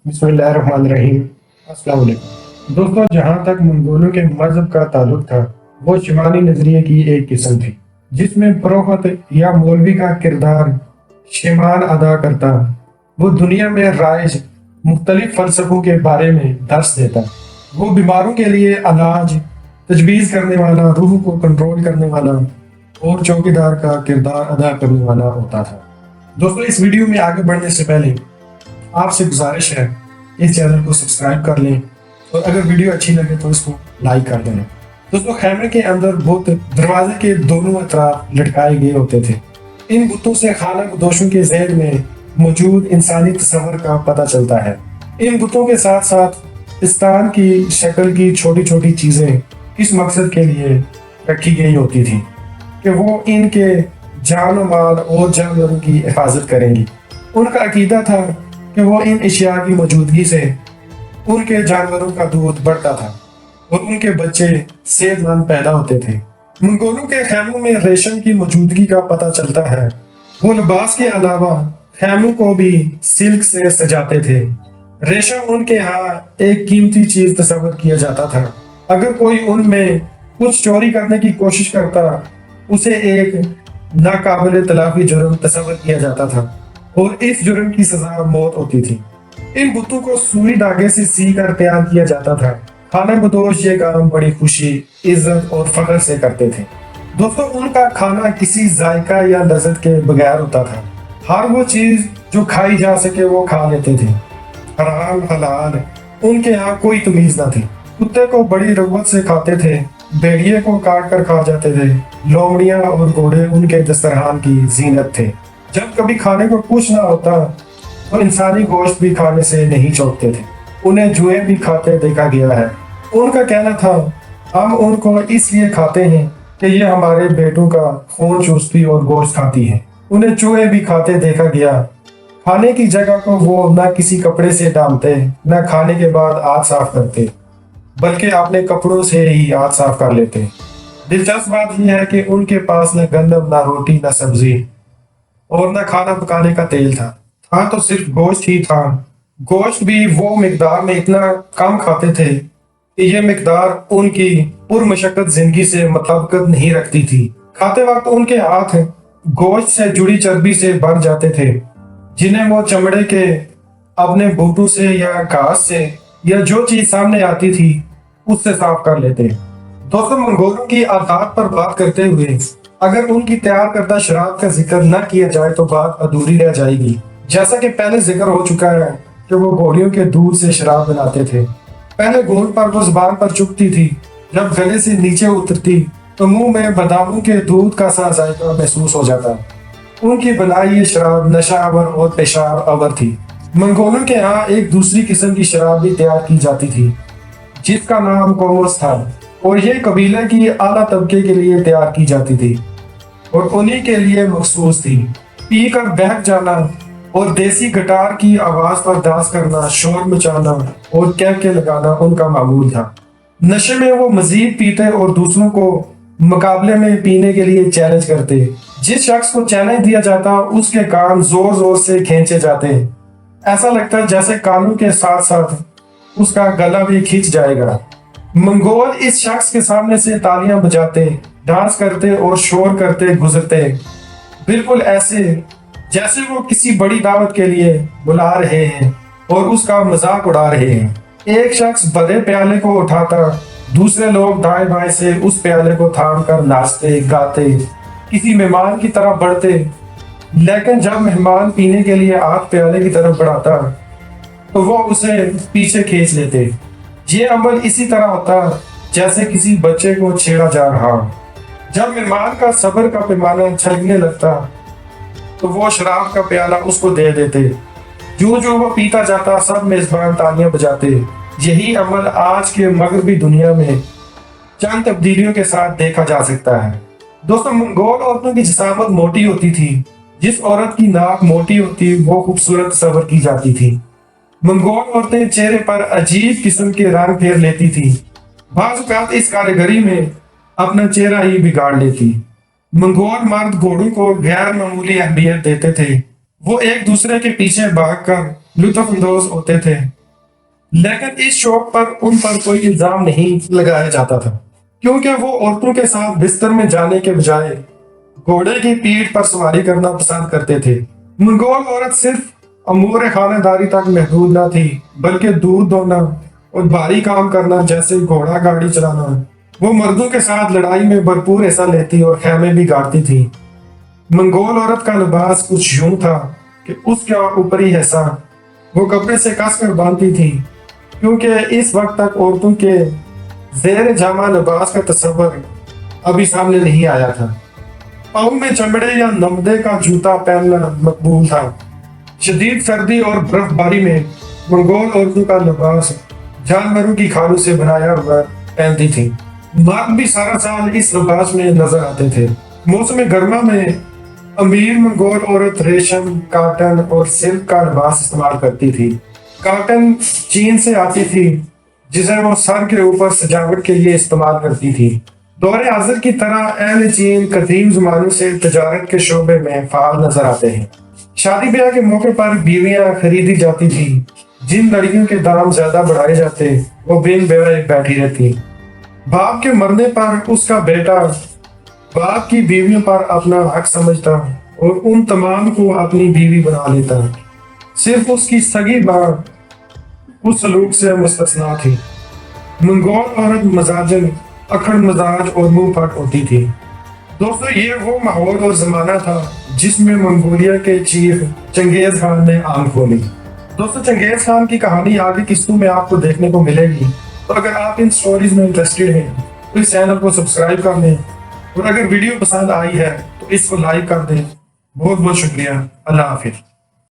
بسم اللہ الرحمن الرحیم۔ السلام علیکم دوستوں، جہاں تک منگولوں کے مذہب کا تعلق تھا وہ شمالی نظریے کی ایک قسم تھی جس میں پروفت یا مولوی کا کردار شمال ادا کرتا۔ وہ دنیا میں رائج مختلف فلسفوں کے بارے میں درس دیتا۔ وہ بیماروں کے لیے علاج تجویز کرنے والا، روح کو کنٹرول کرنے والا اور چوکیدار کا کردار ادا کرنے والا ہوتا تھا۔ دوستوں، اس ویڈیو میں آگے بڑھنے سے پہلے آپ سے گزارش ہے اس چینل کو سبسکرائب کر لیں اور اگر ویڈیو اچھی لگے تو اس کو لائک کر دیں۔ دوستوں، خیمے کے اندر بت دروازے کے دونوں اطراف لٹکائے گئے ہوتے تھے۔ ان بتوں سے خانہ بدوشوں کے ذہن میں موجود انسانی تصور کا پتہ چلتا ہے۔ ان بتوں کے ساتھ ساتھ پستان کی شکل کی چھوٹی چھوٹی چیزیں اس مقصد کے لیے رکھی گئی ہوتی تھی کہ وہ ان کے جان و مال اور جانوروں کی حفاظت کریں گی۔ ان کا عقیدہ تھا کہ وہ ان اشیاء کی موجودگی سے ان کے جانوروں کا دودھ بڑھتا تھا اور ان کے بچے صحت مند پیدا ہوتے تھے۔ منگولوں کے خیموں میں ریشم کی موجودگی کا پتہ چلتا ہے۔ وہ لباس کے علاوہ خیموں کو بھی سلک سے سجاتے تھے۔ ریشم ان کے ہاں ایک قیمتی چیز تصور کیا جاتا تھا۔ اگر کوئی ان میں کچھ چوری کرنے کی کوشش کرتا اسے ایک ناقابل تلافی جرم تصور کیا جاتا تھا اور اس جرم کی سزا موت ہوتی تھی۔ ان بتوں کو سوئی دھاگے سے سی کر تیار کیا جاتا تھا۔ خانہ بدوش یہ کام بڑی خوشی، عزت اور فخر سے کرتے تھے۔ دوستوں، ان کا کھانا کسی ذائقہ یا لذت کے بغیر ہوتا تھا۔ ہر وہ چیز جو کھائی جا سکے وہ کھا لیتے تھے۔ حرام حلال ان کے ہاں کوئی تمیز نہ تھی۔ کتے کو بڑی رغبت سے کھاتے تھے، بھیڑیے کو کاٹ کر کھا جاتے تھے، لومڑیاں اور گھوڑے ان کے دسترخوان کی زینت تھے۔ جب کبھی کھانے کو کچھ نہ ہوتا تو انسانی گوشت بھی کھانے سے نہیں چوکتے تھے۔ انہیں جوئیں بھی کھاتے دیکھا گیا ہے۔ ان کا کہنا تھا، ہم ان کو اس لیے کھاتے ہیں کہ یہ ہمارے بیٹوں کا خون چوستی اور گوشت کھاتی ہے۔ انہیں چوہے بھی کھاتے دیکھا گیا۔ کھانے کی جگہ کو وہ نہ کسی کپڑے سے ڈالتے، نہ کھانے کے بعد ہاتھ صاف کرتے، بلکہ اپنے کپڑوں سے ہی ہاتھ صاف کر لیتے۔ دلچسپ بات یہ ہے کہ ان کے پاس نہ گندم، نہ روٹی، نہ سبزی اور نہ کھانا پکانے کا تیل تھا تو صرف گوشت ہی تھا۔ گوشت بھی وہ مقدار میں اتنا کم کھاتے تھے کہ یہ مقدار ان کی پرمشقت زندگی سے مطابقت نہیں رکھتی تھی۔ کھاتے وقت ان کے ہاتھ گوشت سے جڑی چربی سے بھر جاتے تھے، جنہیں وہ چمڑے کے اپنے بوٹوں سے یا گھاس سے یا جو چیز سامنے آتی تھی اس سے صاف کر لیتے۔ دوستوں، منگولوں کی عادات پر بات کرتے ہوئے اگر ان کی تیار کردہ شراب کا ذکر نہ کیا جائے تو بات ادھوری رہ جائے گی۔ جیسا کہ پہلے ذکر ہو چکا ہے کہ وہ گھوڑیوں کے دودھ سے شراب بناتے تھے۔ پہلے گھونٹ پر وہ زبان پر چپتی تھی، جب گلے سے نیچے اترتی تو منہ میں باداموں کے دودھ کا سا ذائقہ محسوس ہو جاتا۔ ان کی بنائی یہ شراب نشہ آور اور پیشاب آور تھی۔ منگولوں کے ہاں ایک دوسری قسم کی شراب بھی تیار کی جاتی تھی جس کا نام کوموس تھا، اور یہ قبیلے کی اعلیٰ طبقے کے لیے تیار کی جاتی تھی اور انہی کے لیے مخصوص تھی۔ پی کر بہک جانا اور دیسی گٹار کی آواز پر ڈانس کرنا، شور مچانا اور کہکے لگانا ان کا معمول تھا۔ نشے میں وہ مزید پیتے اور دوسروں کو مقابلے میں پینے کے لیے چیلنج کرتے۔ جس شخص کو چیلنج دیا جاتا اس کے کان زور زور سے کھینچے جاتے، ایسا لگتا جیسے کانوں کے ساتھ ساتھ اس کا گلا بھی کھینچ جائے گا۔ منگول اس شخص کے سامنے سے تالیاں بجاتے، ڈانس کرتے اور شور کرتے گزرتے، بالکل ایسے جیسے وہ کسی بڑی دعوت کے لیے بلا رہے ہیں اور اس کا مذاق اڑا رہے ہیں۔ ایک شخص بڑے پیالے کو اٹھاتا، دوسرے لوگ دائیں بائیں سے اس پیالے کو تھام کر ناچتے گاتے، کسی مہمان کی طرف بڑھتے، لیکن جب مہمان پینے کے لیے ہاتھ پیالے کی طرف بڑھاتا تو وہ اسے پیچھے کھینچ لیتے۔ یہ عمل اسی طرح ہوتا جیسے کسی بچے کو چھیڑا جا رہا ہو۔ جب مہمان کا صبر کا پیمانہ چھلکنے لگتا تو وہ شراب کا پیالہ اس کو دے دیتے۔ جو وہ پیتا جاتا سب میزبان تالیاں بجاتے۔ یہی عمل آج کے مغربی دنیا میں چند تبدیلیوں کے ساتھ دیکھا جا سکتا ہے۔ دوستوں، منگول عورتوں کی جسامت موٹی ہوتی تھی۔ جس عورت کی ناک موٹی ہوتی وہ خوبصورت تصور کی جاتی تھی۔ منگول عورتیں چہرے پر عجیب قسم کے رنگ پھیر لیتی تھی، بعض اوقات اس کاریگری میں اپنا چہرہ ہی بگاڑ لیتی۔ منگول مرد گھوڑوں کو غیر معمولی اہمیت دیتے تھے۔ وہ ایک دوسرے کے پیچھے بھاگ کر لطف اندوز ہوتے تھے لیکن اس شوق پر ان پر کوئی الزام نہیں لگایا جاتا تھا، کیونکہ وہ عورتوں کے ساتھ بستر میں جانے کے بجائے گھوڑے کی پیٹھ پر سواری کرنا پسند کرتے تھے۔ منگول عورت صرف امور خانہ داری تک محدود نہ تھی، بلکہ دودھ دھونا اور بھاری کام کرنا جیسے گھوڑا گاڑی چلانا، وہ مردوں کے ساتھ لڑائی میں بھرپور حصہ لیتی اور خیمے بھی گاڑتی تھی۔ منگول عورت کا لباس کچھ یوں تھا کہ اس کا اوپری حصہ وہ کپڑے سے کس کر باندھتی تھی، کیونکہ اس وقت تک عورتوں کے زیر جامہ لباس کا تصور ابھی سامنے نہیں آیا تھا۔ پاؤں میں چمڑے یا نمدے کا جوتا پہننا مقبول تھا۔ شدید سردی اور برف باری میں منگول عورتوں کا لباس جانوروں کی کھالوں سے بنایا ہوا پہنتی تھی۔ مرد بھی سارا سال اس لباس میں نظر آتے تھے۔ موسم گرما میں امیر منگول عورت ریشم، کاٹن اور سلک کا لباس استعمال کرتی تھی۔ کاٹن چین سے آتی تھی، جسے وہ سر کے اوپر سجاوٹ کے لیے استعمال کرتی تھی۔ دور حاضر کی طرح اہل چین قدیم زمانوں سے تجارت کے شعبے میں فعال نظر آتے ہیں۔ شادی بیاہ کے موقع پر بیویاں خریدی جاتی تھی۔ جن لڑکیوں کے دام زیادہ بڑھائے جاتے وہ بن بیوہ بیٹھی رہتی۔ باپ کے مرنے پر اس کا بیٹا باپ کی بیویوں پر اپنا حق سمجھتا اور ان تمام کو اپنی بیوی بنا لیتا۔ صرف اس کی سگی ماں اس سلوک سے مستثنا تھی۔ منگول عورت مزاجن، اکھڑ مزاج اور منہ پھٹ ہوتی تھی۔ دوستو، یہ وہ ماحول اور زمانہ تھا جس میں منگولیا کے چیف چنگیز خان نے آنکھ کھولی۔ دوستو، چنگیز خان کی کہانی آگے قسطوں میں آپ کو دیکھنے کو ملے گی، تو اگر آپ ان سٹوریز میں انٹرسٹڈ ہیں تو اس چینل کو سبسکرائب کر لیں، اور اگر ویڈیو پسند آئی ہے تو اس کو لائک کر دیں۔ بہت بہت شکریہ۔ اللہ حافظ۔